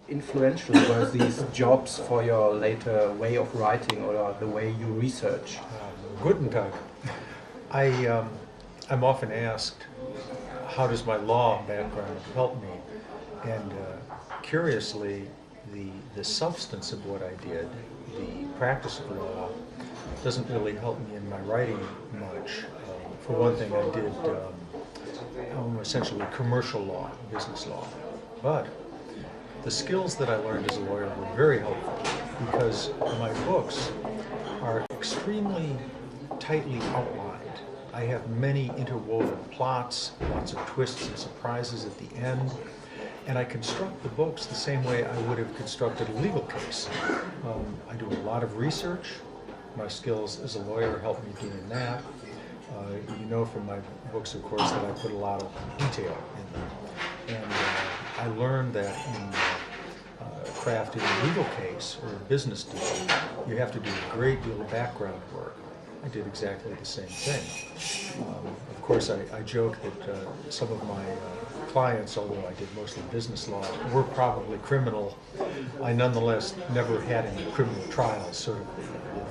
Influential were these jobs for your later way of writing or the way you research? Guten Tag. I'm often asked, how does my law background help me? And curiously, the substance of what I did, the practice of law, doesn't really help me in my writing much. For one thing, I did essentially commercial law, business law. But the skills that I learned as a lawyer were very helpful because my books are extremely tightly outlined. I have many interwoven plots, lots of twists and surprises at the end, and I construct the books the same way I would have constructed a legal case. I do a lot of research. My skills as a lawyer help me doing that. You know from my books, of course, that I put a lot of detail in them. And I learned that in crafting a legal case or a business deal, you have to do a great deal of background work. I did exactly the same thing. Of course, I joke that some of my clients, although I did mostly business law, were probably criminal. I nonetheless never had any criminal trials, sort of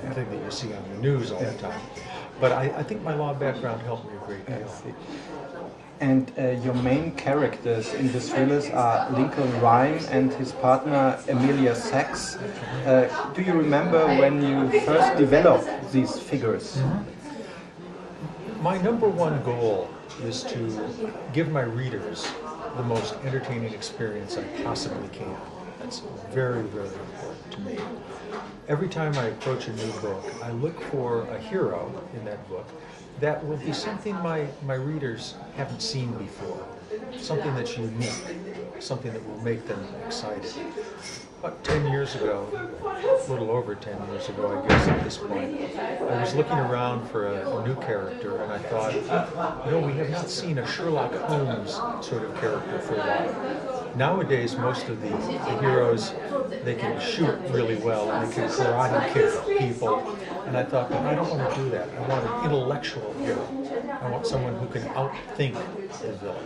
the thing that you see on the news all the time. But I think my law background helped me a great deal. And your main characters in the thrillers are Lincoln Rhyme and his partner Emilia Sachs. Do you remember when you first developed these figures? Mm-hmm. My number one goal is to give my readers the most entertaining experience I possibly can. That's very, very important to me. Every time I approach a new book, I look for a hero in that book that will be something my readers haven't seen before, something that's unique, something that will make them excited. About 10 years ago, a little over 10 years ago, I guess at this point, I was looking around for a new character, and I thought, we have not seen a Sherlock Holmes sort of character for a while. Nowadays, most of the heroes, they can shoot really well, and they can karate kick people, and I thought, I don't want to do that. I want an intellectual hero. I want someone who can outthink the villain.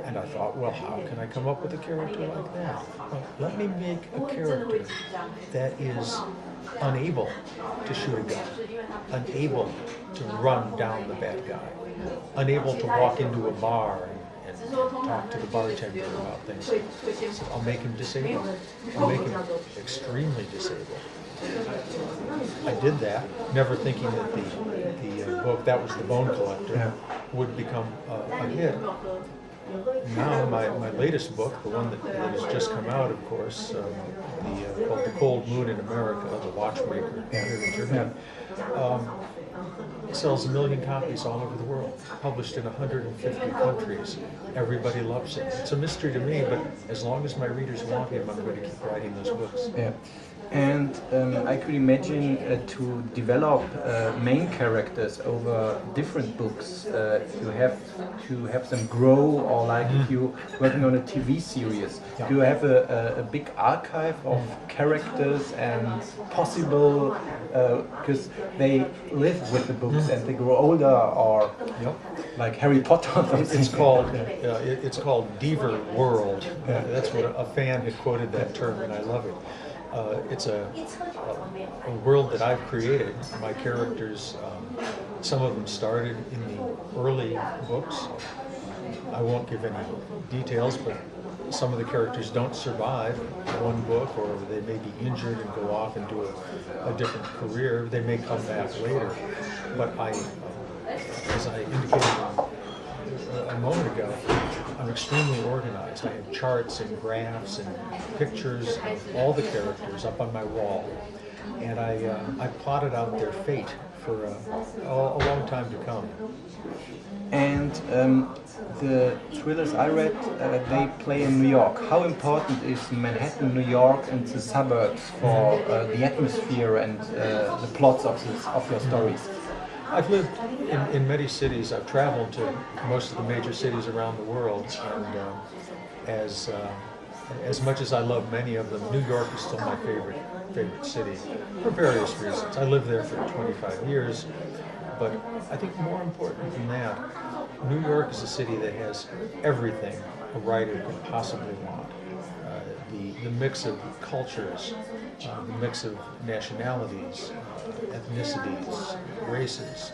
And I thought, well, how can I come up with a character like that? Well, let me make a character that is unable to shoot a gun, unable to run down the bad guy, unable to walk into a bar and talk to the bartender about things. So I'll make him disabled. I'll make him extremely disabled. I did that, never thinking that the book, that was The Bone Collector, would become a hit. Now, my latest book, the one that has just come out, of course, called The Cold Moon in America, The Watchmaker, here in Germany, sells 1 million copies all over the world, published in 150 countries. Everybody loves it. It's a mystery to me, but as long as my readers want him, I'm going to keep writing those books. Yeah. And I could imagine to develop main characters over different books, you have to have them grow, or like if you're working on a TV series, do you have a big archive of characters and possible, because they live with the books and they grow older, or like Harry Potter or something. It's called Deaver World. That's what a fan had quoted that term, and I love it. It's a world that I've created. My characters, some of them started in the early books. I won't give any details, but some of the characters don't survive one book, or they may be injured and go off and do a different career. They may come back later. But as I indicated a moment ago, I'm extremely organized. I have charts and graphs and pictures of all the characters up on my wall, and I plotted out their fate for a long time to come. And the thrillers I read, they play in New York. How important is Manhattan, New York, and the suburbs for the atmosphere and the plots of your stories? I've lived in many cities. I've traveled to most of the major cities around the world, and as much as I love many of them, New York is still my favorite city for various reasons. I lived there for 25 years, but I think more important than that, New York is a city that has everything a writer could possibly want. the mix of cultures, the mix of nationalities, ethnicities, races,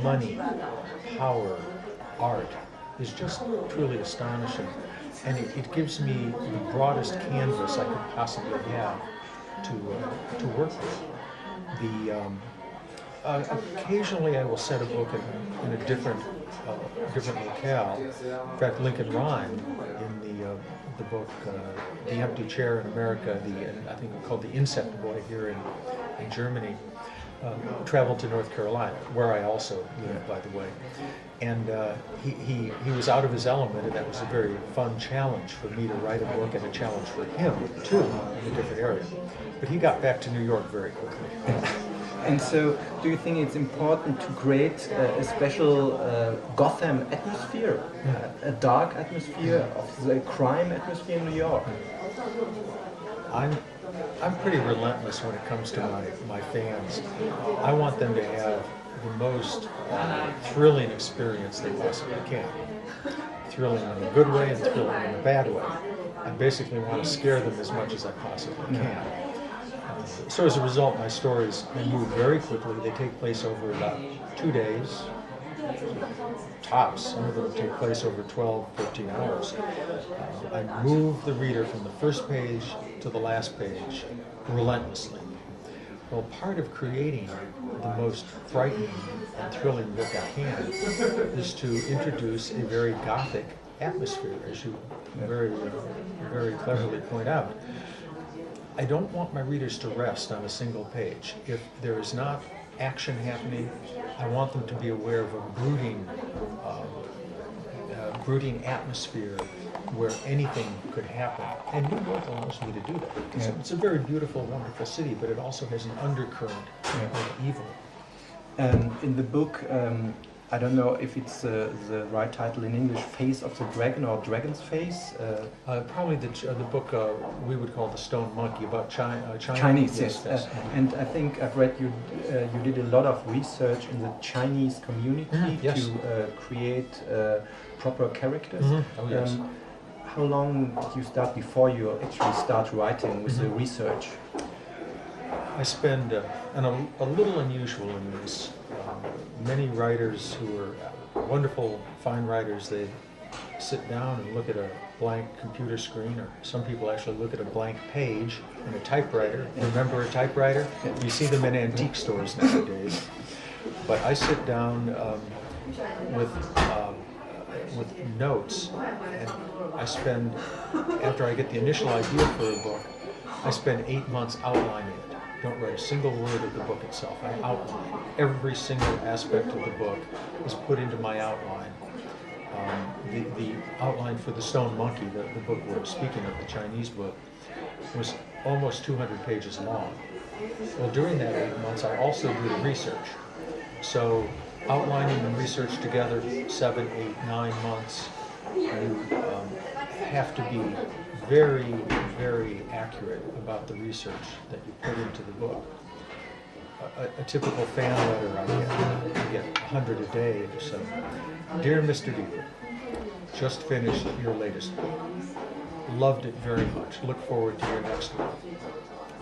money, power, art is just truly astonishing. And it gives me the broadest canvas I could possibly have to work with. Occasionally I will set a book in a different locale. In fact, Lincoln Rhyme in the book The Empty Chair in America, I think called The Insect Boy here in Germany, traveled to North Carolina, where I also live, by the way. And he was out of his element, and that was a very fun challenge for me to write a book, and a challenge for him, too, in a different area. But he got back to New York very quickly. And so, do you think it's important to create a special Gotham atmosphere, a dark atmosphere of the crime atmosphere in New York? I'm pretty relentless when it comes to my fans. I want them to have the most thrilling experience they possibly can. Thrilling in a good way and thrilling in a bad way. I basically want to scare them as much as I possibly can. So as a result, my stories, they move very quickly. They take place over about 2 days, tops. Some of them take place over 12, 14 hours. I move the reader from the first page to the last page relentlessly. Well, part of creating the most frightening and thrilling book I can is to introduce a very Gothic atmosphere, as you very cleverly point out. I don't want my readers to rest on a single page. If there is not action happening, I want them to be aware of a brooding atmosphere where anything could happen. And New York allows me to do that. It's a very beautiful, wonderful city, but it also has an undercurrent of evil. In the book, I don't know if it's the right title in English, Face of the Dragon or Dragon's Face? Probably the book we would call The Stone Monkey, about Chinese, yes. And I think I've read you did a lot of research in the Chinese community to create proper characters. Oh, yes. How long did you start before you actually start writing with the research? I spend, and a little unusual in this, many writers who are wonderful, fine writers, they sit down and look at a blank computer screen, or some people actually look at a blank page and a typewriter. Remember a typewriter? You see them in antique stores nowadays. But I sit down with notes, and I spend, after I get the initial idea for a book, I spend 8 months outlining it. Don't write a single word of the book itself. I outline. Every single aspect of the book is put into my outline. The outline for The Stone Monkey, the book we're speaking of, the Chinese book, was almost 200 pages long. Well, during that 8 months, I also do the research. So outlining and research together, 7, 8, 9 months, you have to be very, very accurate about the research that you put into the book. A typical fan letter I get 100 a day or so. Dear Mr. Deaver, just finished your latest book. Loved it very much. Look forward to your next one.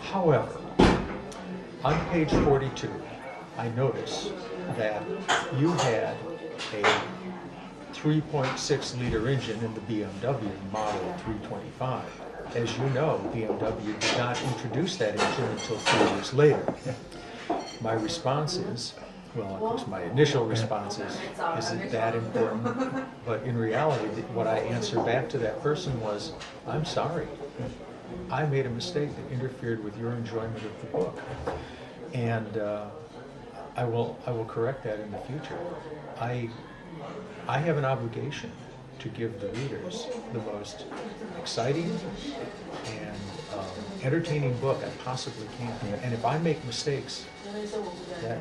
However, on page 42, I notice that you had a 3.6 liter engine in the BMW Model 325. As you know, BMW did not introduce that engine until 2 years later. My response is, well, of course, my initial response is, isn't that important? But in reality, what I answered back to that person was, I'm sorry. I made a mistake that interfered with your enjoyment of the book. And I will correct that in the future. I have an obligation to give the readers the most exciting and entertaining book I possibly can. And if I make mistakes,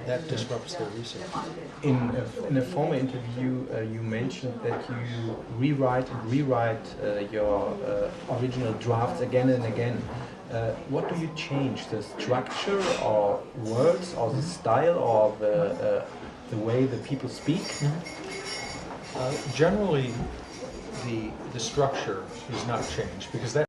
that disrupts their research. In a former interview, you mentioned that you rewrite your original drafts again and again. What do you change? The structure, or words, or the style, or the way the people speak? Generally, the structure is not changed, because that